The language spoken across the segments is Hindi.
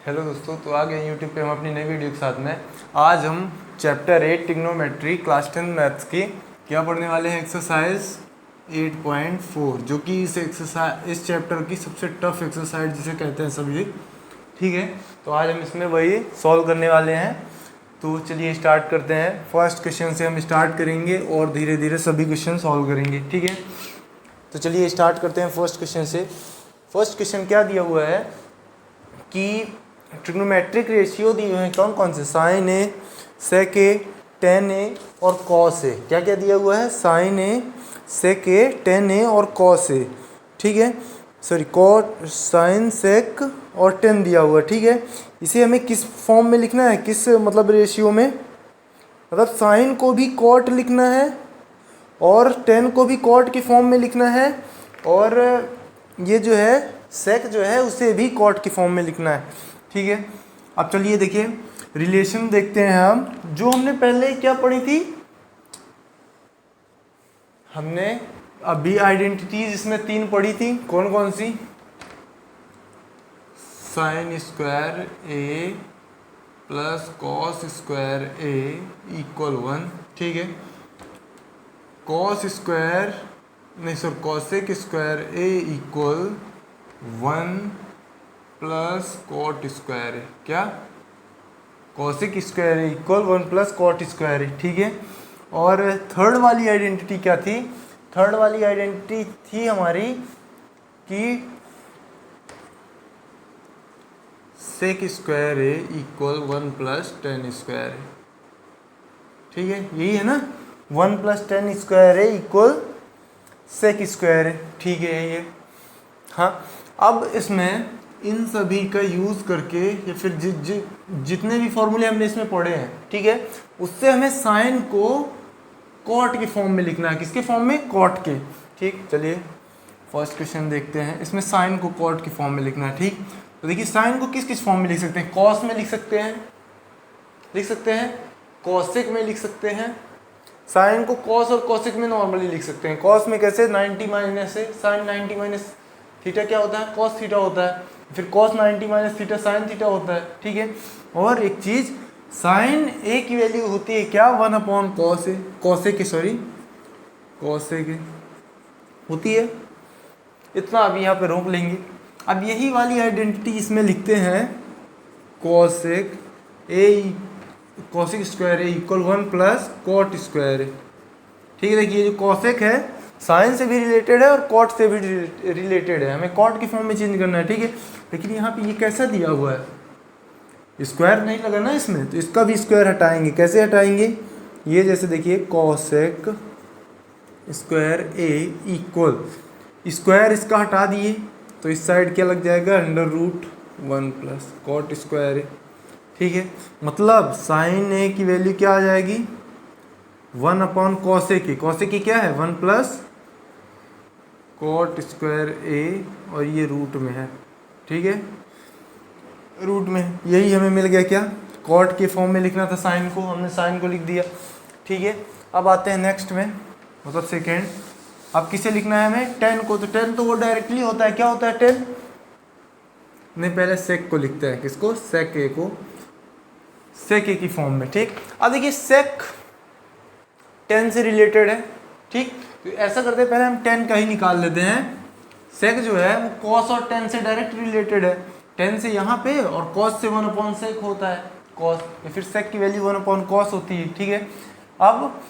हेलो दोस्तों, तो आ गए यूट्यूब पे हम अपनी नई वीडियो के साथ में। आज हम चैप्टर 8 ट्रिग्नोमेट्री क्लास 10 मैथ्स की क्या पढ़ने वाले हैं, एक्सरसाइज 8.4, जो कि इस चैप्टर की सबसे टफ एक्सरसाइज जिसे कहते हैं सब ये। ठीक है, तो आज हम इसमें वही सॉल्व करने वाले हैं। तो चलिए स्टार्ट करते हैं। फर्स्ट क्वेश्चन से हम स्टार्ट करेंगे और धीरे धीरे सभी क्वेश्चन सॉल्व करेंगे। ठीक है, तो चलिए स्टार्ट करते हैं फर्स्ट क्वेश्चन से। फर्स्ट क्वेश्चन क्या दिया हुआ है कि ट्रिग्नोमेट्रिक रेशियो दिए हुए हैं कौन कौन से, साइन ए, सेक ए, टेन ए और कॉस ए। क्या क्या दिया हुआ है, साइन ए, सेक ए, टेन ए और कॉस ए। ठीक है, सॉरी कॉट, साइन, सेक और टेन दिया हुआ है। ठीक है, इसे हमें किस फॉर्म में लिखना है, किस मतलब रेशियो में, मतलब साइन को भी कॉट लिखना है और टेन को भी कॉट की फॉर्म में लिखना है, और ये जो है सेक जो है उसे भी कॉट की फॉर्म में लिखना है। ठीक है, अब चलिए देखिए रिलेशन देखते हैं हम, जो हमने पहले क्या पढ़ी थी, हमने अभी आइडेंटिटीज इसमें 3 पढ़ी थी। कौन कौन सी, साइन स्क्वायर ए प्लस कॉस स्क्वायर ए इक्वल 1। ठीक है, कॉस स्क्वायर नहीं सर कॉसेक स्क्वायर ए इक्वल 1 प्लस कॉट स्क्वायर है। क्या, कॉसेक स्क्वायर है इक्वल 1 प्लस कॉट स्क्वायर है। ठीक है, और थर्ड वाली आइडेंटिटी क्या थी, थर्ड वाली आइडेंटिटी थी हमारी कि सेक स्क्वायर है इक्वल 1 प्लस टेन स्क्वायर है। ठीक है, यही है ना, 1 प्लस टेन स्क्वायर है इक्वल सेक स्क्वायर है। ठीक है ये, हाँ। अब इसमें इन सभी का यूज़ करके या फिर जितने भी फॉर्मूले हमने इसमें पढ़े हैं, ठीक है, उससे हमें साइन को कॉट के फॉर्म में लिखना है। किसके फॉर्म में, कॉट के। ठीक, चलिए फर्स्ट क्वेश्चन देखते हैं। इसमें साइन को कॉट के फॉर्म में लिखना है। ठीक, तो देखिए साइन को किस किस फॉर्म में लिख सकते हैं, कॉस में लिख सकते हैं, कॉसेक में लिख सकते हैं। साइन को कॉस और कॉसेक में नॉर्मली लिख सकते हैं। कॉस में कैसे, 90 माइनस है, साइन 90 माइनस थीटा क्या होता है, कॉस थीटा होता है। फिर cos 90 minus theta sine theta होता है। ठीक है, और एक चीज, साइन ए की वैल्यू होती है क्या, 1 अपॉन कॉस ए, कॉसेक होती है। इतना अभी यहाँ पे रोक लेंगे। अब यही वाली आइडेंटिटी इसमें लिखते हैं, कॉसेक स्क्वायर ए इक्वल 1 प्लस कॉट स्क्वायर ए। ठीक है, देखिए जो कॉसेक है साइन से भी रिलेटेड है और कॉट से भी रिलेटेड है, हमें कॉट की फॉर्म में चेंज करना है। ठीक है, लेकिन यहाँ पे ये कैसा दिया हुआ है, स्क्वायर नहीं लगा ना इसमें, तो इसका भी स्क्वायर हटाएंगे। कैसे हटाएंगे, ये जैसे देखिए कॉसेक स्क्वायर ए इक्वल, स्क्वायर इसका हटा दिए तो इस साइड क्या लग जाएगा, √1 प्लस कॉट स्क्वायर ए। ठीक है, मतलब साइन ए की वैल्यू क्या आ जाएगी, 1 अपॉन कॉसेक की क्या है, 1 प्लस कॉट स्क्वायर ए, और ये रूट में है। ठीक है, रूट में यही हमें मिल गया, क्या, कॉट के फॉर्म में लिखना था साइन को, हमने साइन को लिख दिया। ठीक है, अब आते हैं नेक्स्ट में, मतलब सेकेंड। अब किसे लिखना है हमें, टेन को, तो टेन तो वो डायरेक्टली होता है, क्या होता है टेन, नहीं पहले सेक को लिखते हैं, किसको, सेक ए को, सेक ए की फॉर्म में। ठीक, अब देखिए सेक 10 से रिलेटेड है। ठीक, तो ऐसा करते हैं, पहले हम 10 का ही निकाल लेते हैं। सेक जो है वो कॉस और 10 से डायरेक्ट रिलेटेड है, 10 से यहाँ पे, और कॉस से 1 अपॉन सेक होता है, कॉस, या फिर सेक की वैल्यू 1 अपॉन कॉस होती है। ठीक है, अब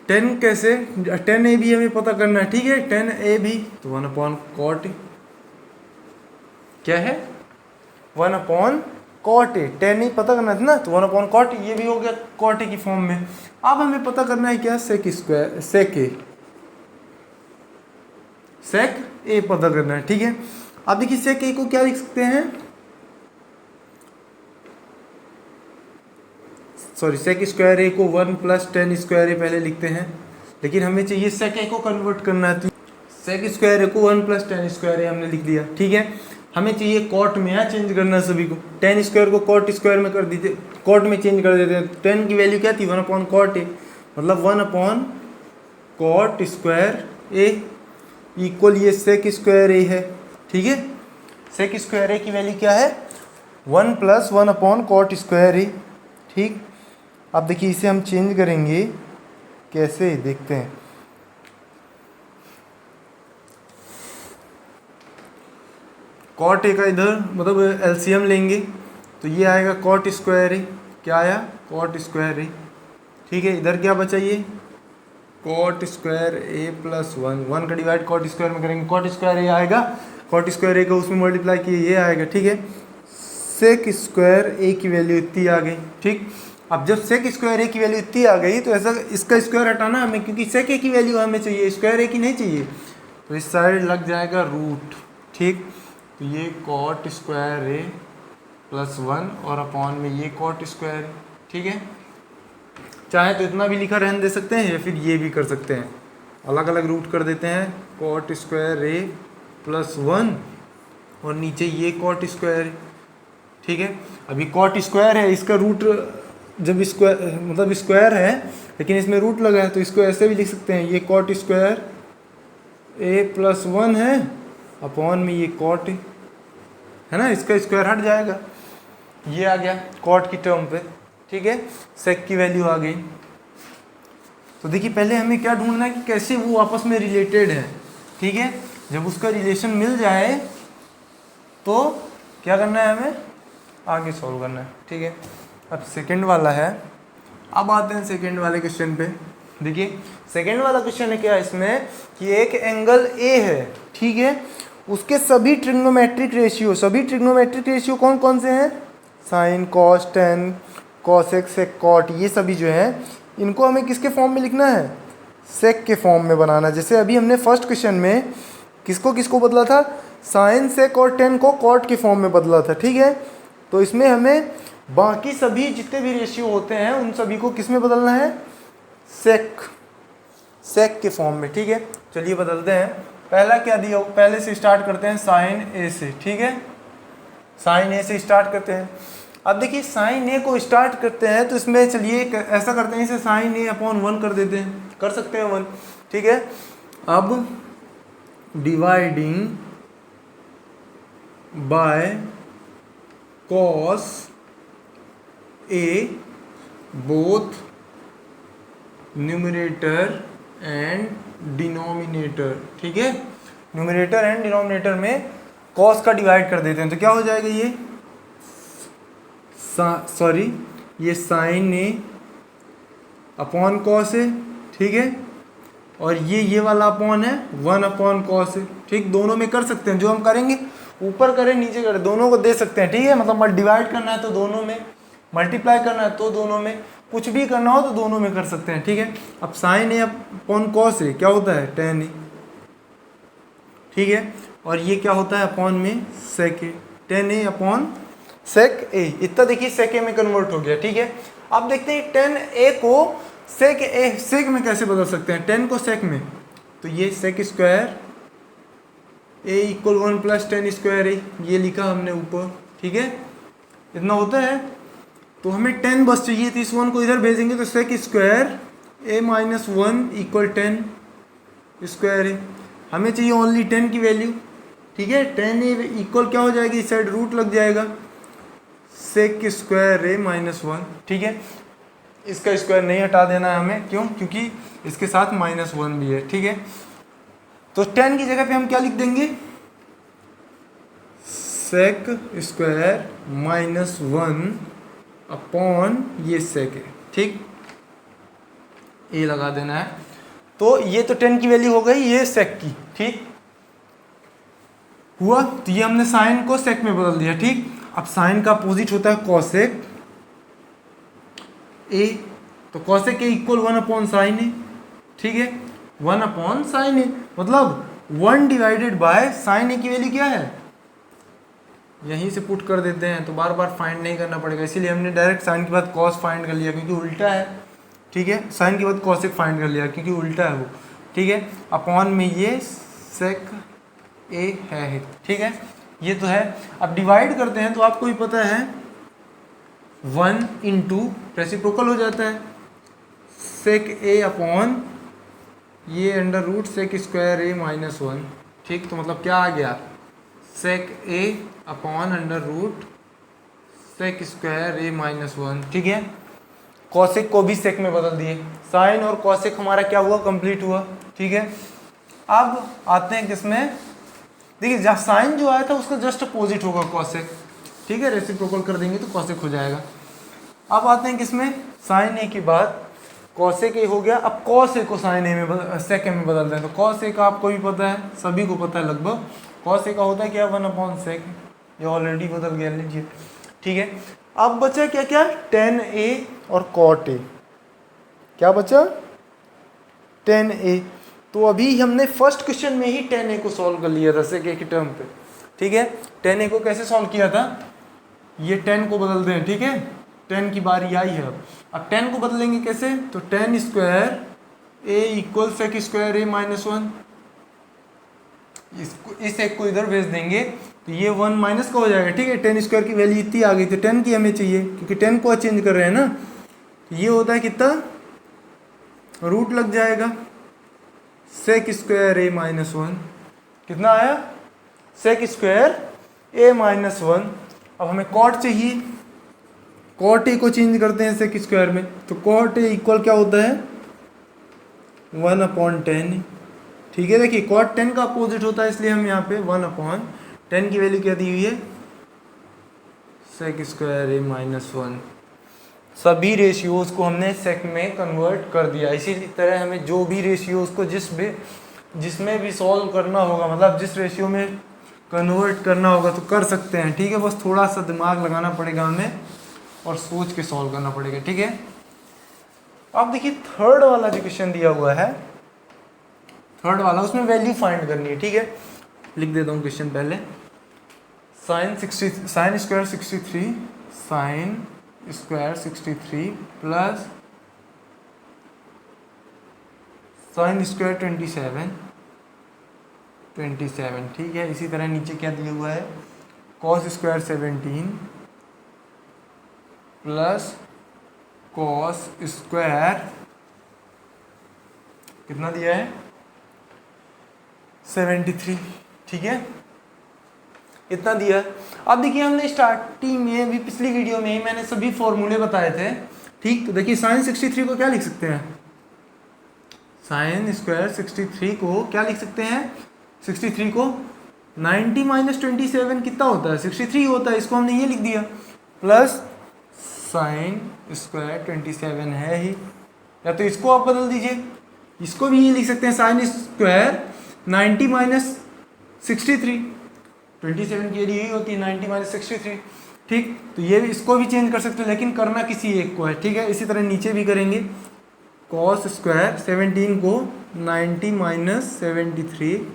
10 कैसे, 10 ए भी हमें पता करना है। ठीक है, 10 ए भी तो 1 अपॉन कॉट क्या है, 1 अपॉन कॉट ए, 10 ए पता करना था ना, तो 1 अपॉन कॉट, ये भी हो गया कॉट ए की फॉर्म में। अब हमें पता करना है क्या, सेक ए पता करना है। ठीक है, अब देखिए सेक ए को क्या लिख सकते हैं, सॉरी सेक स्क्वायर ए को 1 प्लस टेन स्क्वायर ए पहले लिखते हैं, लेकिन हमें चाहिए सेक ए को कन्वर्ट करना है, तो सेक स्क्वायर ए को 1 प्लस टेन स्क्वायर ए हमने लिख दिया। ठीक है, हमें चाहिए कॉट में, यहाँ चेंज करना है सभी को, टेन स्क्वायर को कॉट स्क्वायर में कर दीजिए, कॉट में चेंज कर देते हैं। 10 की वैल्यू क्या थी, 1 अपॉन कॉट ए, मतलब 1 अपॉन कॉट स्क्वायर ए इक्वल ये सेक स्क्वायर ए है। ठीक है, सेक स्क्वायर ए की वैल्यू क्या है, 1 प्लस 1 अपॉन कॉट स्क्वायर ए। ठीक, अब देखिए इसे हम चेंज करेंगे, कैसे देखते हैं। कॉट ए का इधर मतलब एलसीएम लेंगे तो ये आएगा कॉट स्क्वायर ए। क्या आया? कॉट स्क्वायर ए। ठीक है, इधर क्या बचा? ये कॉट स्क्वायर ए प्लस 1 का डिवाइड कॉट स्क्वायर में करेंगे, कॉट स्क्वायर ए आएगा, कॉट स्क्वायर ए का उसमें मल्टीप्लाई किए ये आएगा। ठीक है, सेक स्क्वायर ए की वैल्यू इतनी आ गई। ठीक, अब जब सेक स्क्वायर ए की वैल्यू इतनी आ गई तो ऐसा इसका स्क्वायर हटाना हमें, क्योंकि सेक ए की वैल्यू हमें चाहिए, स्क्वायर ए की नहीं चाहिए, तो इस साइड लग जाएगा रूट। ठीक, तो ये कॉट स्क्वायर ए प्लस 1 और अपॉन में ये कॉट स्क्वायर। ठीक है, चाहे तो इतना भी लिखा रहने दे सकते हैं या फिर ये भी कर सकते हैं, अलग अलग रूट कर देते हैं। कॉट स्क्वायर ए प्लस 1 और नीचे ये कॉट स्क्वायर। ठीक है, अभी कॉट स्क्वायर है, इसका रूट जब स्क्वायर मतलब स्क्वायर है लेकिन इसमें रूट लगा है तो इसको ऐसे भी लिख सकते हैं, ये कॉट स्क्वायर ए प्लस 1 है अपॉन में ये कॉट है ना, इसका स्क्वायर हट जाएगा, ये आ गया कॉट की टर्म पे। ठीक है, सेक की वैल्यू आ गई। तो देखिए पहले हमें क्या ढूंढना है कि कैसे वो आपस में रिलेटेड है। ठीक है, जब उसका रिलेशन मिल जाए तो क्या करना है, हमें आगे सॉल्व करना है। ठीक है, अब सेकंड वाला है, अब आते हैं सेकंड वाले क्वेश्चन पे। देखिए सेकंड वाला क्वेश्चन है क्या इसमें कि एक एंगल ए है। ठीक है, उसके सभी ट्रिग्नोमेट्रिक रेशियो कौन कौन से हैं? साइन, कॉस, टेन, कॉसेक, सेक, कॉट, ये सभी जो हैं इनको हमें किसके फॉर्म में लिखना है? सेक के फॉर्म में बनाना। जैसे अभी हमने फर्स्ट क्वेश्चन में किसको किसको बदला था? साइन, सेक और टेन को कॉट के फॉर्म में बदला था। ठीक है, तो इसमें हमें बाकी सभी जितने भी रेशियो होते हैं उन सभी को किस में बदलना है? सेक के फॉर्म में। ठीक है, चलिए बदलते हैं। पहला क्या दिया, पहले से स्टार्ट करते हैं साइन ए से। ठीक है, साइन ए से स्टार्ट करते हैं। अब देखिए साइन ए को स्टार्ट करते हैं तो इसमें चलिए ऐसा करते हैं, इसे साइन ए अपॉन 1 कर देते हैं, कर सकते हैं 1। ठीक है, अब dividing by cos A both numerator and denominator. ठीक है, न्यूमरेटर एंड डिनोमिनेटर में कॉस का डिवाइड कर देते हैं तो क्या हो जाएगा, ये ये साइन ए अपॉन कॉस है। ठीक है, और ये वाला अपॉन है 1 अपॉन कॉस है। ठीक, दोनों में कर सकते हैं, जो हम करेंगे ऊपर करें नीचे करें दोनों को दे सकते हैं। ठीक है, मतलब डिवाइड करना है तो दोनों में, मल्टीप्लाई करना है तो दोनों में, कुछ भी करना हो तो दोनों में कर सकते हैं। ठीक है, अब sign A upon cos A क्या होता है? टेन ए। ठीक है, और ये क्या होता है अपॉन में? सेक ए। टेन ए अपॉन सेक ए, इतना देखिए सेक ए में कन्वर्ट हो गया। ठीक है, अब देखते हैं टेन ए को सेक में कैसे बदल सकते हैं। 10 को सेक में, तो ये सेक स्क्वायर ए इक्वल 1 प्लस 10 स्क्वायर ए, ये लिखा हमने ऊपर। ठीक है, इतना होता है, तो हमें 10 बस चाहिए, तो इस 1 को इधर भेजेंगे तो सेक square A minus 1 equal 10 square ए। हमें चाहिए ओनली 10 की वैल्यू। ठीक है, 10 ए इक्वल क्या हो जाएगी, इस साइड रूट लग जाएगा, सेक स्क्वायर ए माइनस 1। ठीक है, इसका स्क्वायर नहीं हटा देना है हमें, क्यों? क्योंकि इसके साथ माइनस 1 भी है। ठीक है, तो 10 की जगह पे हम क्या लिख देंगे? सेक स्क्वायर माइनस 1 अपॉन ये सेक है। ठीक, ए लगा देना है, तो ये तो 10 की वैल्यू हो गई, ये सेक की। ठीक हुआ, तो ये हमने साइन को सेक में बदल दिया। ठीक, अब साइन का अपोजिट होता है कॉसेक ए, तो cosec A equal 1 upon sine A. ठीक है, 1 अपॉन साइन ए, मतलब 1 डिवाइडेड बाय साइन ए की वैल्यू क्या है, यहीं से पुट कर देते हैं तो बार बार फाइंड नहीं करना पड़ेगा, इसीलिए हमने डायरेक्ट साइन के बाद कॉस फाइंड कर लिया क्योंकि उल्टा है। ठीक है, साइन के बाद कॉसेक फाइंड कर लिया क्योंकि उल्टा है वो। ठीक है, अपॉन में ये सेक ए है। ठीक है, ये तो है। अब डिवाइड करते हैं तो आपको भी पता है 1 इंटू रेसिप्रोकल हो जाता है, सेक ए अपॉन ये under root sec square A minus 1। ठीक, तो मतलब क्या आ गया, sec A upon under root sec square A minus one, ठीक है। कॉसेक को भी सेक में बदल दिए, साइन और कॉसेक हमारा क्या हुआ, कंप्लीट हुआ, ठीक है। अब आते हैं किसमें, देखिए साइन जो आया था उसका जस्ट अपोजिट होगा कॉसेक, ठीक है, रेसिप्रोकल कर देंगे तो कॉसेक हो जाएगा। अब आते हैं किसमें, साइन ए के बाद कॉसेक ए हो गया, अब कॉस ए को साइन ए में सेक ए में बदल दें, तो कॉस ए का आपको भी पता है, सभी को पता है लगभग, कॉस ए का होता है क्या, 1/sec, ये ऑलरेडी बदल गया, लीजिए, ठीक है। अब बचा क्या क्या, tan a और cot a, क्या बचा, tan a। तो अभी हमने फर्स्ट क्वेश्चन में ही tan a को सॉल्व कर लिया था सेक a की टर्म पे, ठीक है। tan a को कैसे सॉल्व किया था, ये tan को बदल दें, ठीक है, tan की बारी आई है। अब tan को बदलेंगे कैसे, तो tan square a equal sec square a minus one, इस एक को इधर भेज देंगे तो ये 1 माइनस का हो जाएगा, ठीक है। tan स्क्वायर की वैल्यू इतनी आ गई तो 10 की हमें चाहिए, क्योंकि 10 को चेंज कर रहे हैं ना, तो ये होता है कितना, रूट लग जाएगा सेक स्क्वायर ए माइनस वन, कितना आया, सेक स्क्वायर ए माइनस वन। अब हमें कॉट चाहिए, कॉट ए को चेंज करते हैं सेक स्क्वायर में, तो कॉट ए इक्वल क्या होता है, 1/10, ठीक है। देखिए कॉट 10 का अपोजिट होता है, इसलिए हम यहाँ पे 1/10 की वैल्यू क्या दी हुई है, सेक स्क्वायर ए माइनस वन। सभी रेशियोज को हमने सेक में कन्वर्ट कर दिया। इसी तरह हमें जो भी रेशियोज को जिसमें भी सॉल्व करना होगा, मतलब जिस रेशियो में कन्वर्ट करना होगा तो कर सकते हैं, ठीक है। बस थोड़ा सा दिमाग लगाना पड़ेगा हमें और सोच के सॉल्व करना पड़ेगा, ठीक है। अब देखिए थर्ड वाला जो क्वेश्चन दिया हुआ है, थर्ड वाला, उसमें वैल्यू फाइंड करनी है, ठीक है। लिख देता हूँ क्वेश्चन पहले, sine square 63, sine square 63 plus sine square 27, ठीक है। इसी तरह नीचे क्या दिया हुआ है, cos square 17 plus cos square कितना दिया है, 73, ठीक है, इतना दिया। अब देखिए हमने स्टार्टिंग में भी पिछली वीडियो में ही मैंने सभी फॉर्मूले बताए थे, ठीक। तो देखिए साइन 63 को क्या लिख सकते हैं, साइन स्क्वायर 63 को क्या लिख सकते हैं, 63 को 90 माइनस 27 कितना होता है, 63 होता है, इसको हमने ये लिख दिया, प्लस साइन स्क्वायर 27 है ही, या तो इसको आप बदल दीजिए, इसको भी ये लिख सकते हैं, साइन स्क्वायर 90 माइनस 63, 27 की यही होती है 90 माइनस 63, ठीक। तो ये इसको भी चेंज कर सकते हैं, लेकिन करना किसी एक को है, ठीक है। इसी तरह नीचे भी करेंगे, कॉस स्क्वायर 17 को 90 माइनस 73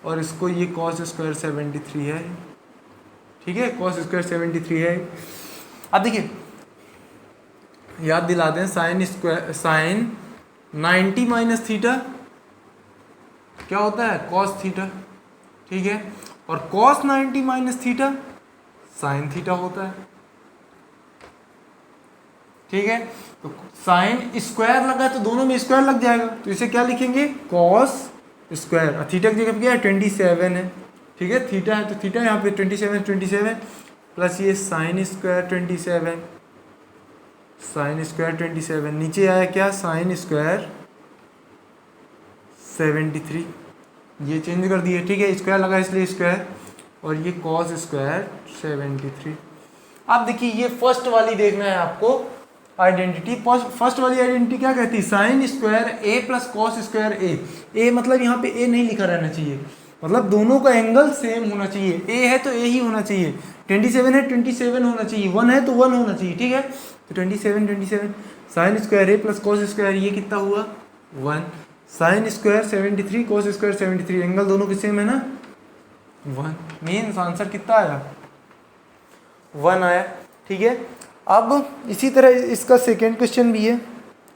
और इसको ये कॉस स्क्वायर 73 है, ठीक है, कॉस स्क्वायर 73 है। अब देखिए याद दिला दें, साइन 90 माइनस थीटा क्या होता है, कॉस थीटा, ठीक है, और cos 90 minus theta sine theta होता है, ठीक है। तो साइन स्क्वायर लगा है तो दोनों में स्क्वायर लग जाएगा, तो इसे क्या लिखेंगे, कॉस स्क्वायर, थीटा की जगह क्या है 27 है, ठीक है, थीटा है तो थीटा यहाँ पे 27 प्लस ये साइन स्क्वायर 27, साइन स्क्वायर 27, नीचे आया क्या, साइन स्क्वायर 73, ये चेंज कर दिए, ठीक है, स्क्वायर लगा इसलिए स्क्वायर, और ये कॉस स्क्वायर 73। अब देखिए ये फर्स्ट वाली देखना है आपको आइडेंटिटी, फर्स्ट वाली आइडेंटिटी क्या कहती है, साइन स्क्वायर ए प्लस कॉस स्क्वायर ए मतलब यहाँ पे ए नहीं लिखा रहना चाहिए, मतलब दोनों का एंगल सेम होना चाहिए, ए है तो ए ही होना चाहिए, 27 है 27 होना चाहिए, 1 है तो 1 होना चाहिए, ठीक है। तो 27 साइन स्क्वायर ए प्लस कॉस स्क्वायर ये कितना हुआ 1, sine square 73 cos square 73, angle दोनों के सेम है ना 1, मीन्स आंसर कितना आया 1 आया, ठीक है। अब इसी तरह इसका सेकेंड क्वेश्चन भी है,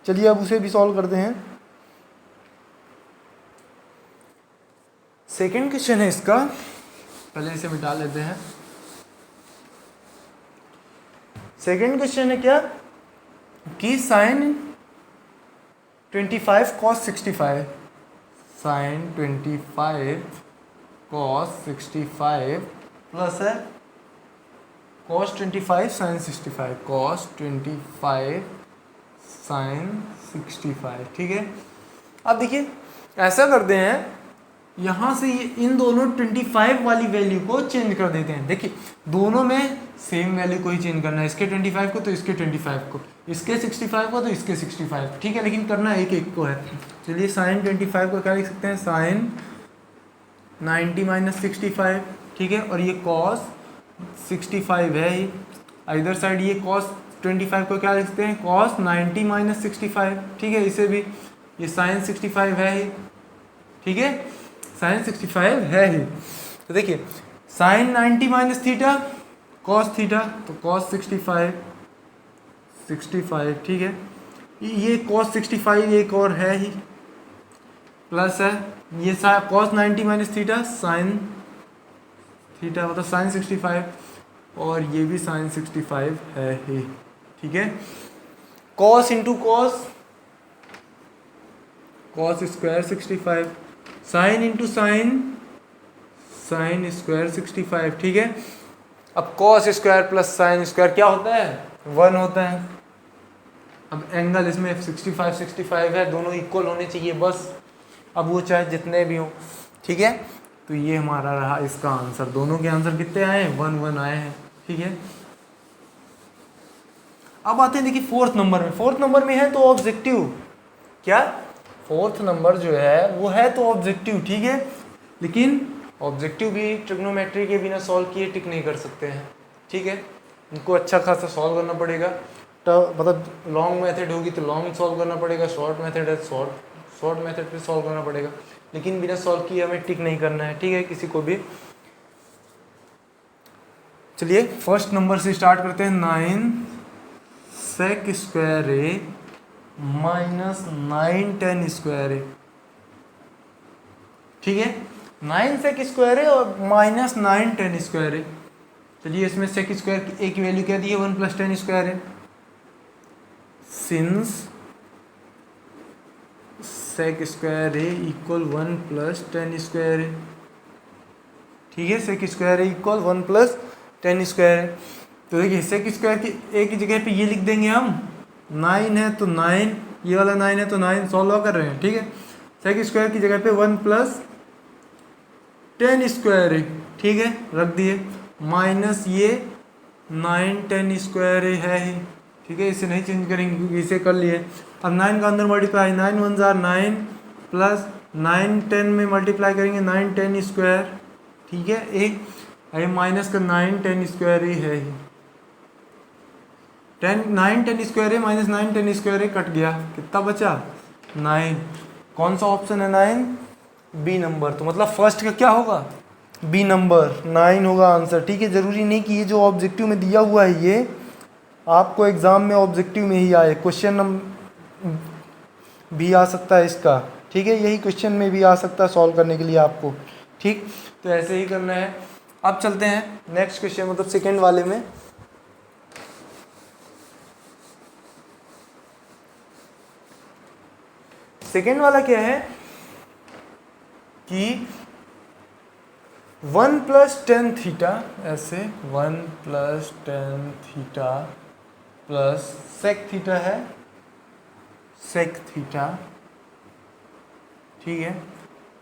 चलिए अब उसे भी सॉल्व करते हैं। सेकेंड क्वेश्चन है इसका, पहले इसे मिटा लेते हैं। सेकेंड क्वेश्चन है क्या कि sine 25 cos 65, sine 25 cos 65 plus है cos 25 sin 65, cos 25 sin 65, ठीक है। अब देखिए ऐसा करते हैं, यहाँ से ये इन दोनों 25 वाली वैल्यू को चेंज कर देते हैं। देखिए दोनों में सेम वैल्यू को ही चेंज करना है, इसके 25 को तो इसके 25 को, इसके 65 को तो इसके 65, ठीक है, लेकिन करना एक एक को है। चलिए साइन 25 को क्या लिख सकते हैं, साइन 90 माइनस 65, ठीक है, और ये कॉस 65 है ही, इधर साइड ये कॉस 25 को क्या लिखते हैं, कॉस 90 माइनस 65, ठीक है, इसे भी ये साइन 65 है ही, ठीक है, साइन 65 है ही। तो देखिए sine 90 minus theta cos theta, तो कॉस 65, ठीक है, ये कॉस 65 एक और है ही, प्लस है ये cos 90 minus theta sine theta, मतलब साइन 65, और ये भी साइन 65 है ही, ठीक है। Cos into cos, cos square 65, sine into sine, sine square 65, ठीक है। अब cos square plus sine square क्या होता है, 1 होता है। अब एंगल इसमें 65 65 है, दोनों इक्वल होने चाहिए बस, अब वो चाहे जितने भी हो, ठीक है। तो ये हमारा रहा इसका आंसर, दोनों के आंसर कितने आए हैं, 1 1 आए हैं, ठीक है। अब आते हैं देखिए फोर्थ नंबर में, फोर्थ नंबर में है तो ऑब्जेक्टिव, क्या फोर्थ नंबर जो है वो है तो ऑब्जेक्टिव, ठीक है, लेकिन ऑब्जेक्टिव भी ट्रिग्नोमेट्री के बिना सॉल्व किए टिक नहीं कर सकते हैं, ठीक है, इनको अच्छा खासा सॉल्व करना पड़ेगा। तो मतलब लॉन्ग मेथड होगी तो लॉन्ग सॉल्व करना पड़ेगा, शॉर्ट मेथड है शॉर्ट मेथड पे सॉल्व करना पड़ेगा, लेकिन बिना सॉल्व किए हमें टिक नहीं करना है, ठीक है, किसी को भी। चलिए फर्स्ट नंबर से स्टार्ट करते हैं, 9 सेक square A minus 9 ten square ए, ठीक है, 9 सेक स्क्वायर है और माइनस 9 टेन स्क्वायर है। चलिए इसमें सेक स्क्वायर की एक वैल्यू क्या दी है, 1 प्लस 10 स्क्वायर है, सिंस सेक स्क्वायर है इक्वल 1 प्लस 10 स्क्वायर है, ठीक है, सेक स्क्वायर है इक्वल 1 प्लस 10 स्क्वायर है। तो देखिए सेक स्क्वायर की एक ही जगह पे ये लिख देंगे हम, 9 है तो 9, ये वाला 9 है तो 9 सॉल्व कर रहे हैं, ठीक है, सेक स्क्वायर की जगह पे 1 प्लस 10 स्क्वायर है, ठीक है, रख दिए, माइनस ये 9 10 स्क्वायर है ही, ठीक है, इसे नहीं चेंज करेंगे क्योंकि इसे कर लिए। अब 9 का अंदर मल्टीप्लाई, 9 1 जार 9 प्लस 9 10 में मल्टीप्लाई करेंगे 9 10 स्क्वायर, ठीक है, एक ये माइनस का 9 10 स्क्वायर ही है ही, 9 10 स्क्वायर है माइनस 9 10 स्क्वायर है, कट गया, कितना बचा 9, कौन सा ऑप्शन है 9, बी नंबर। तो मतलब फर्स्ट का क्या होगा, बी नंबर 9 होगा आंसर, ठीक है। जरूरी नहीं कि ये जो ऑब्जेक्टिव में दिया हुआ है ये आपको एग्जाम में ऑब्जेक्टिव में ही आए, क्वेश्चन भी आ सकता है इसका, ठीक है, यही क्वेश्चन में भी आ सकता है सॉल्व करने के लिए आपको, ठीक, तो ऐसे ही करना है। अब चलते हैं नेक्स्ट क्वेश्चन, मतलब सेकेंड वाले में। सेकेंड वाला क्या है कि 1 प्लस 10 थीटा, ऐसे 1 plus 10 theta plus sec theta है, सेक थीटा, ठीक है,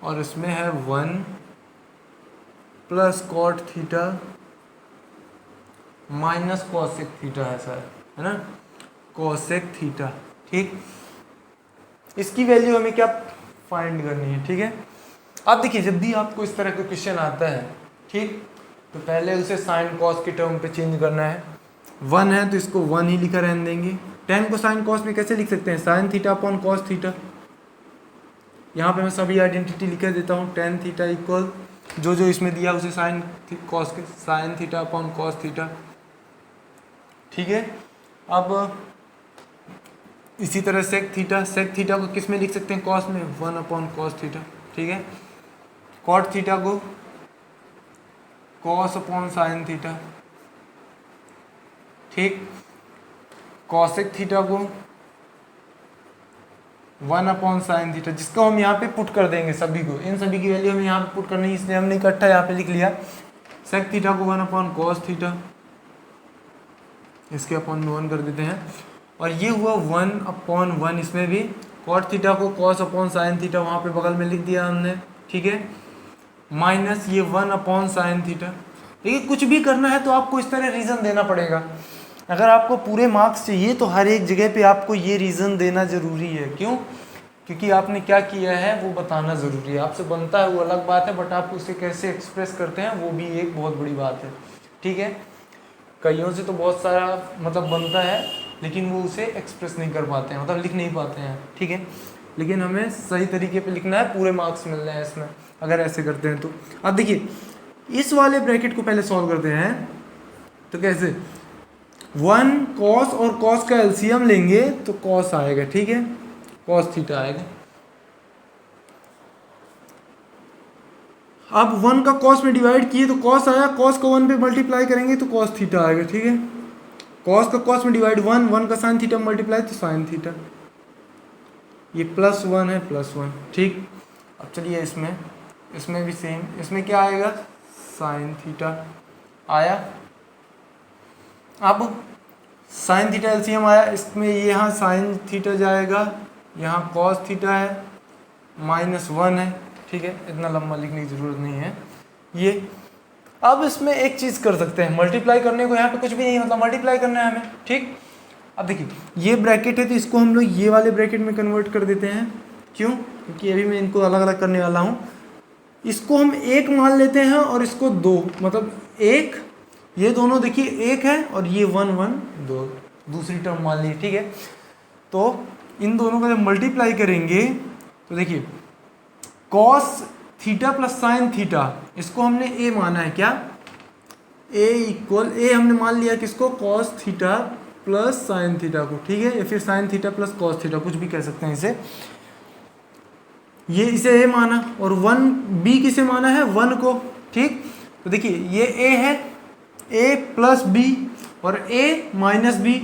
और इसमें है 1 plus cot theta minus cosec theta है सर, है ना, कॉसेक थीटा, ठीक। इसकी वैल्यू हमें क्या फाइंड करनी है, ठीक है। अब देखिए जब भी आपको इस तरह का क्वेश्चन आता है, ठीक, तो पहले उसे साइन कॉस के टर्म पे चेंज करना है। 1 है तो इसको 1 ही लिखा रहने देंगे। 10 को साइन कॉस में कैसे लिख सकते हैं, sine theta upon cos theta, यहाँ पे मैं सभी आइडेंटिटी लिख देता हूँ, टेन थीटा इक्वल जो जो इसमें दिया उसे साइन कॉस के, sine theta upon cos theta, ठीक है। अब इसी तरह सेक थीटा को किस में लिख सकते हैं, कॉस में, 1 अपॉन कॉस थीटा, ठीक है। कॉट थीटा को कॉस अपॉन साइन थीटा, ठीक। कॉसेक थीटा को 1 अपॉन साइन थीटा, जिसको हम यहाँ पे पुट कर देंगे सभी को, इन सभी की वैल्यू हमें यहाँ पे पुट करनी है, इसलिए हमने इकट्ठा यहाँ पे लिख लिया। सेक थीटा को 1 अपॉन कॉस थीटा, इसके अपॉन में 1 कर देते हैं, और ये हुआ 1/1, इसमें भी कॉट थीटा को कॉस अपॉन साइन थीटा वहाँ पे बगल में लिख दिया हमने, ठीक है, माइनस ये 1/sin थीटा। देखिए कुछ भी करना है तो आपको इस तरह रीज़न देना पड़ेगा। अगर आपको पूरे मार्क्स चाहिए तो हर एक जगह पे आपको ये रीज़न देना ज़रूरी है। क्यों? क्योंकि आपने क्या किया है वो बताना ज़रूरी है। आपसे बनता है वो अलग बात है, बट आप उसे कैसे एक्सप्रेस करते हैं वो भी एक बहुत बड़ी बात है, ठीक है। कईयों से तो बहुत सारा मतलब बनता है, लेकिन वो उसे एक्सप्रेस नहीं कर पाते हैं, मतलब लिख नहीं पाते हैं, ठीक है। लेकिन हमें सही तरीके पे लिखना है, पूरे मार्क्स मिल रहे हैं इसमें अगर ऐसे करते हैं तो। अब देखिए इस वाले ब्रैकेट को पहले सॉल्व करते हैं। तो कैसे, 1 cos और cos का एलसीएम लेंगे तो cos आएगा, ठीक है, cos थीटा आएगा। अब 1 का cos में डिवाइड किए तो cos आया, cos को 1 पे मल्टीप्लाई करेंगे तो cos थीटा आएगा, ठीक है। cos का cos में डिवाइड 1 का sin थीटा मल्टीप्लाई तो sin थीटा, ये +1 है +1, ठीक। अब चलिए इसमें भी सेम, इसमें क्या आएगा, sin थीटा आया। अब sin थीटा एलसीएम आया, इसमें यहाँ sin थीटा जाएगा, यहाँ cos थीटा है, -1 है, ठीक है, इतना लंबा लिखने की ज़रूरत नहीं है ये। अब इसमें एक चीज़ कर सकते हैं, मल्टीप्लाई करने को यहाँ पे कुछ भी नहीं, मतलब मल्टीप्लाई करना है हमें, ठीक। अब देखिए ये ब्रैकेट है तो इसको हम लोग ये वाले ब्रैकेट में कन्वर्ट कर देते हैं। क्यों? क्योंकि अभी मैं इनको अलग अलग करने वाला हूँ। इसको हम 1 मान लेते हैं और इसको 2, मतलब 1, ये दोनों देखिए 1 है और ये 1 1 2 दूसरी टर्म मान ली, ठीक है। तो इन दोनों का जब मल्टीप्लाई करेंगे तो देखिए cos theta plus sine theta, इसको हमने a माना है, क्या, a हमने मान लिया किसको, cos theta plus sine theta को, ठीक है, या फिर sine theta plus cos theta, कुछ भी कह सकते हैं इसे। ये इसे a माना और 1 b किसे माना है, 1 को, ठीक। तो देखिए ये a है, a प्लस बी और a minus B,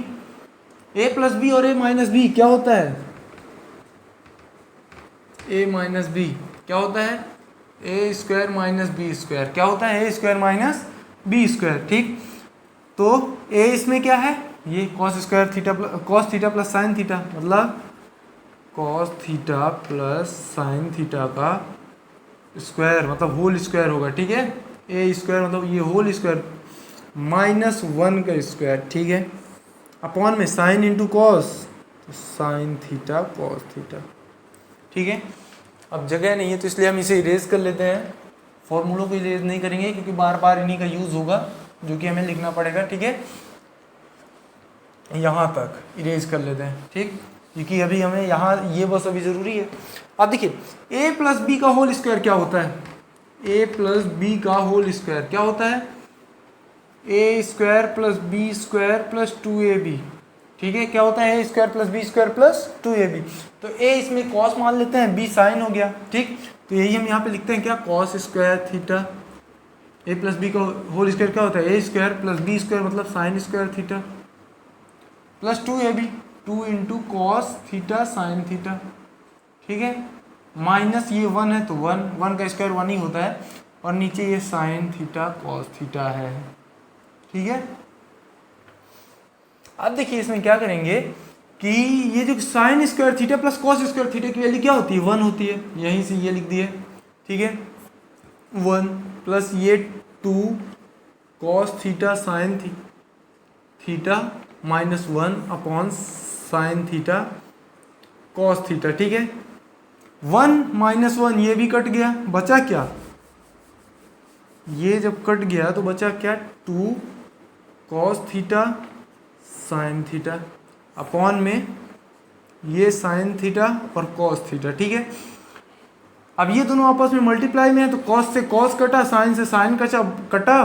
a plus B और a माइनस बी क्या होता है, a माइनस बी क्या होता है, a square minus B square, क्या होता है, a square minus B square, ठीक। तो a इसमें क्या है, ये cos square theta cos theta plus sine theta, मतलब cos theta plus sine theta का स्क्वायर, मतलब होल स्क्वायर होगा, ठीक है। a स्क्वायर मतलब ये होल स्क्वायर -1 का स्क्वायर, ठीक है, अपॉन में साइन इंटू कॉस, तो साइन थीटा कॉस थीटा, ठीक है। अब जगह नहीं है तो इसलिए हम इसे इरेज कर लेते हैं, फॉर्मूलों को इरेज नहीं करेंगे क्योंकि बार बार इन्हीं का यूज़ होगा जो कि हमें लिखना पड़ेगा, ठीक है। यहाँ तक इरेज कर लेते हैं, ठीक, क्योंकि अभी हमें यहाँ ये बस अभी ज़रूरी है। अब देखिए a प्लस बी का होल स्क्वायर क्या होता है, a प्लस बी का होल स्क्वायर क्या होता है, a square plus B square plus 2ab, ठीक है, क्या होता है, a square plus B square plus 2ab। तो a इसमें cos मान लेते हैं, b साइन हो गया, ठीक। तो यही हम यहाँ पे लिखते हैं क्या, cos square theta, a plus B का होल स्क्वायर क्या होता है, a square plus B square मतलब sine square theta plus 2ab, 2 into cos theta sine theta, ठीक है, माइनस ये 1 है तो 1 का स्क्वायर 1 ही होता है, और नीचे ये साइन थीटा कॉस थीटा है, ठीक है। अब देखिए इसमें क्या करेंगे कि ये जो sign square theta plus cos square theta की वैल्यू क्या होती है, 1 होती है, यहीं से ये लिख दिए, ठीक है, 1 प्लस ये 2 cos theta sine theta -1 upon sine theta cos theta, ठीक है। 1 -1 ये भी कट गया, बचा क्या, ये जब कट गया तो बचा क्या, 2 cos theta sine theta upon में ये साइन थीटा और कॉस थीटा, ठीक है। अब ये दोनों आपस में मल्टीप्लाई में है तो कॉस से कॉस कटा, साइन से साइन कटा,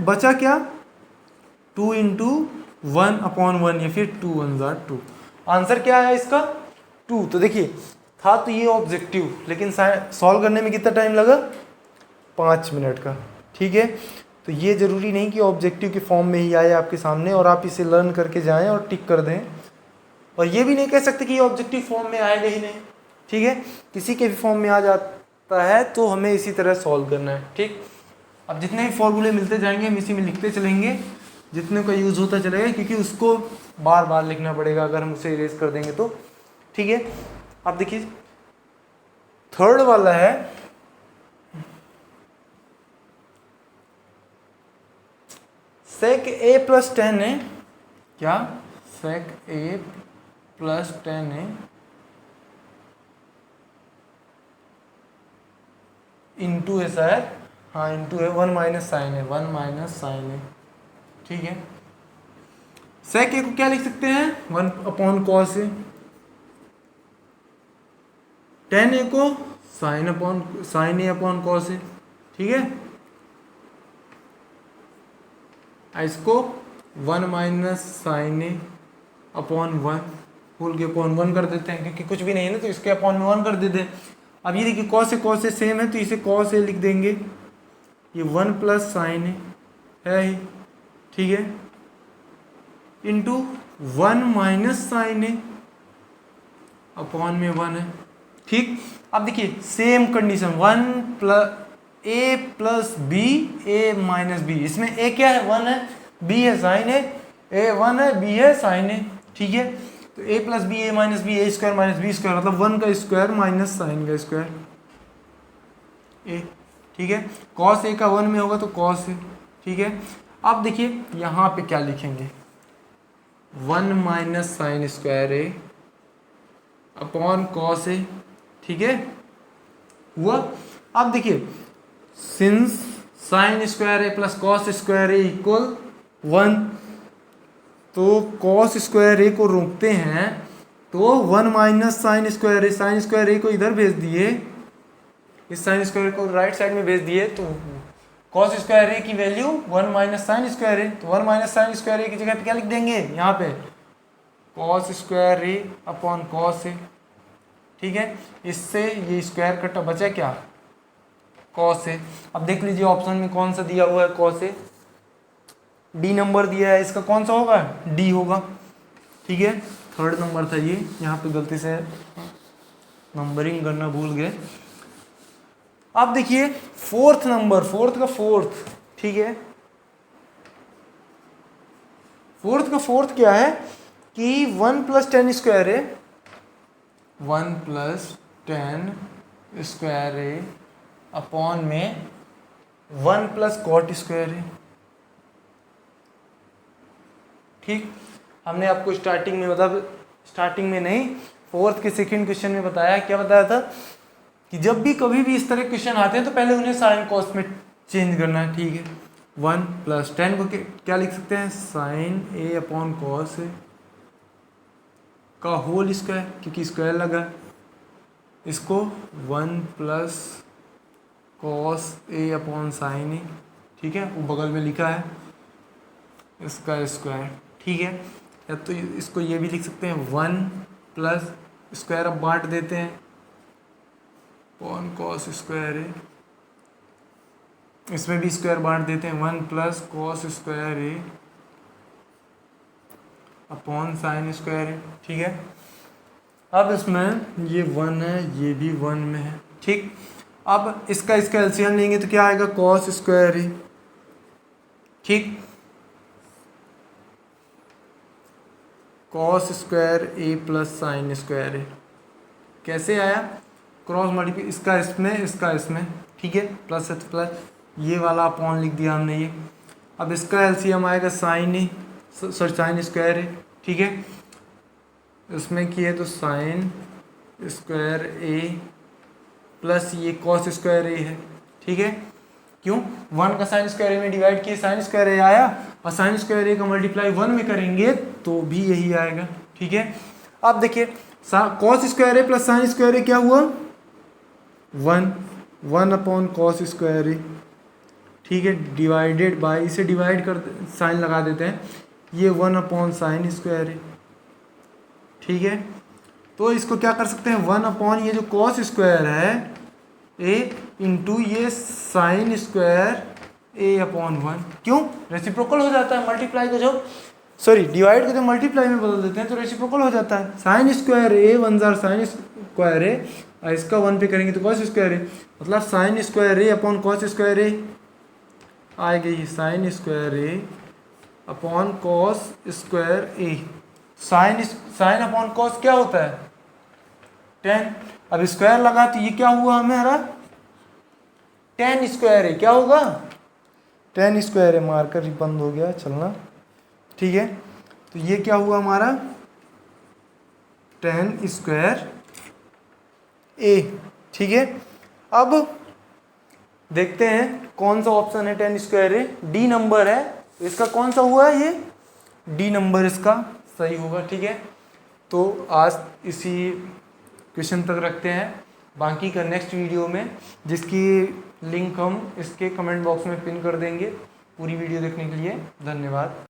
बचा क्या, 2 इंटू 1 अपॉन 1 या फिर 2 1 2। आंसर क्या है इसका, 2। तो देखिए था तो ये ऑब्जेक्टिव, लेकिन सॉल्व करने में कितना टाइम लगा, 5 मिनट का, ठीक है। तो ये ज़रूरी नहीं कि ऑब्जेक्टिव के फॉर्म में ही आए आपके सामने और आप इसे लर्न करके जाएं और टिक कर दें, और ये भी नहीं कह सकते कि ये ऑब्जेक्टिव फॉर्म में आएगा ही नहीं, ठीक है। किसी के भी फॉर्म में आ जाता है तो हमें इसी तरह सॉल्व करना है, ठीक। अब जितने भी फॉर्मूले मिलते जाएंगे हम इसी में लिखते चलेंगे जितने का यूज़ होता चलेगा, क्योंकि उसको बार बार लिखना पड़ेगा अगर हम उसे इरेज कर देंगे तो। ठीक है, अब देखिए थर्ड वाला है sec a प्लस 10a, क्या sec a plus 10a into है शायद, हाँ इंटू है 1 माइनस साइन है, 1 माइनस साइन है। ठीक है, sec a को क्या लिख सकते हैं 1 अपॉन कॉस ए, 10a को sign A upon cos A. ठीक है, इसको 1 माइनस साइन ए अपॉन 1 होल के अपॉन 1 कर देते हैं, क्योंकि कुछ भी नहीं है ना तो इसके अपॉन में 1 कर देते हैं। अब ये देखिए कॉस से सेम है तो इसे कॉस ए लिख देंगे, ये 1 प्लस साइन है ही। ठीक है, इंटू 1 माइनस साइन ए अपॉन में 1 है। ठीक, अब देखिए सेम कंडीशन 1 प्लस ए प्लस बी ए माइनस बी, इसमें ए क्या है 1 है, बी है साइन है, ए 1 है बी है साइन है। ठीक है, तो ए प्लस बी ए माइनस बी, ए स्क्वायर माइनस बी स्क्वायर, मतलब 1 का स्क्वायर माइनस साइन का स्क्वायर ए। ठीक है, कॉस ए का 1 में होगा तो कॉस ए। ठीक है, अब देखिए यहाँ पे क्या लिखेंगे 1 minus sine square A upon cos A. ठीक है, हुआ। अब देखिए सिंस साइन स्क्वायर ए प्लस कॉस स्क्वायर ए इक्वल 1, तो कॉस स्क्वायर ए को रोकते हैं तो 1 माइनस साइन स्क्वायर ए को इधर भेज दिए, इस साइन स्क्वायर को राइट साइड में भेज दिए, तो कॉस स्क्वायर ए की वैल्यू 1 माइनस साइन स्क्वायर ए, तो 1 माइनस साइन स्क्वायर ए की जगह पे क्या लिख देंगे यहाँ पे cos square A upon cos A. ठीक है, इससे ये स्क्वायर कटा बचा क्या कॉस ए। अब देख लीजिए ऑप्शन में कौन सा दिया हुआ है कॉस ए, डी नंबर दिया है, इसका कौन सा होगा डी होगा। ठीक है, थर्ड नंबर था ये, यहाँ पे गलती से नंबरिंग करना भूल गए। अब देखिए फोर्थ नंबर, फोर्थ का फोर्थ। ठीक है, फोर्थ का फोर्थ क्या है कि 1 प्लस 10 स्क्वायर है, 1 प्लस 10 स्क्वायर है अपॉन में 1 प्लस कॉट स्क्वायर है। ठीक, हमने आपको स्टार्टिंग में, मतलब स्टार्टिंग में नहीं, फोर्थ के सेकंड क्वेश्चन में बताया, क्या बताया था कि जब भी कभी भी इस तरह क्वेश्चन आते हैं तो पहले उन्हें साइन कॉस में चेंज करना है। ठीक है, 1 प्लस 10 को क्या लिख सकते हैं sign A upon cos A का होल स्क्वायर, क्योंकि स्क्वायर लगा है, इसको 1 plus cos A upon sine A. ठीक है, वो बगल में लिखा है इसका स्क्वायर। ठीक है, या तो इसको ये भी लिख सकते हैं 1 प्लस स्क्वायर, अब बांट देते हैं अपॉन कॉस स्क्वायर ए, इसमें भी स्क्वायर बांट देते हैं 1 प्लस कॉस स्क्वायर ए अपॉन साइन स्क्वायर ए। ठीक है, अब इसमें ये 1 है, ये भी 1 में है। ठीक, अब इसका एलसीएम लेंगे तो क्या आएगा कॉस स्क्वायर ए। ठीक, कॉस स्क्वायर ए प्लस साइन स्क्वायर ए कैसे आया, क्रॉस मल्टीप्लाई, इसका इसमें। ठीक है, प्लस है तो प्लस, ये वाला अपॉन लिख दिया हमने ये। अब इसका एलसीएम आएगा साइन ए, सॉरी साइन स्क्वायर ए। ठीक है, इसमें किए तो साइन स्क्वायर ए प्लस ये कॉस स्क्वायर ए है। ठीक है, क्यों 1 का साइन स्क्वायर ए में डिवाइड किए साइन स्क्वायर ए आया, और साइन स्क्वायर ए का मल्टीप्लाई 1 में करेंगे तो भी यही आएगा। ठीक है, अब देखिए कॉस स्क्वायर ए प्लस साइन स्क्वायर ए क्या हुआ 1 अपॉन कॉस स्क्वायर ए। ठीक है, डिवाइडेड बाय, इसे डिवाइड कर साइन लगा देते हैं, ये 1 अपॉन साइन स्क्वायर ए। ठीक है, तो इसको क्या कर सकते हैं 1 अपॉन ये जो कॉस स्क्वायर है ए इंटू ये साइन स्क्वायर ए अपॉन 1, क्यों रेसिप्रोकल हो जाता है, मल्टीप्लाई को जब डिवाइड को जब मल्टीप्लाई में बदल देते हैं तो रेसिप्रोकल हो जाता है। साइन स्क्वायर ए 1 जार साइन स्क्वायर ए, और इसका 1 पे करेंगे तो कॉस स्क्वायर ए, मतलब साइन स्क्वायर ए अपॉन कॉस स्क्वायर ए आएगी, साइन स्क्वायर ए अपॉन कॉस स्क्वायर ए। साइन अपॉन कॉस क्या होता है? टेन। अब स्क्वायर लगा तो ये क्या हुआ हमारा? टेन स्क्वायर है। क्या होगा? टेन स्क्वायर है। मार्कर ही बंद हो गया चलना, ठीक है। तो ये क्या हुआ हमारा? टेन स्क्वायर ए, ठीक है। अब देखते हैं कौन सा ऑप्शन है टेन स्क्वायर ए। डी नंबर है, तो इसका कौन सा हुआ है? ये डी नंबर इसका सही होगा, ठीक है। तो आज इसी क्वेश्चन तक रखते हैं, बाकी का नेक्स्ट वीडियो में, जिसकी लिंक हम इसके कमेंट बॉक्स में पिन कर देंगे। पूरी वीडियो देखने के लिए धन्यवाद।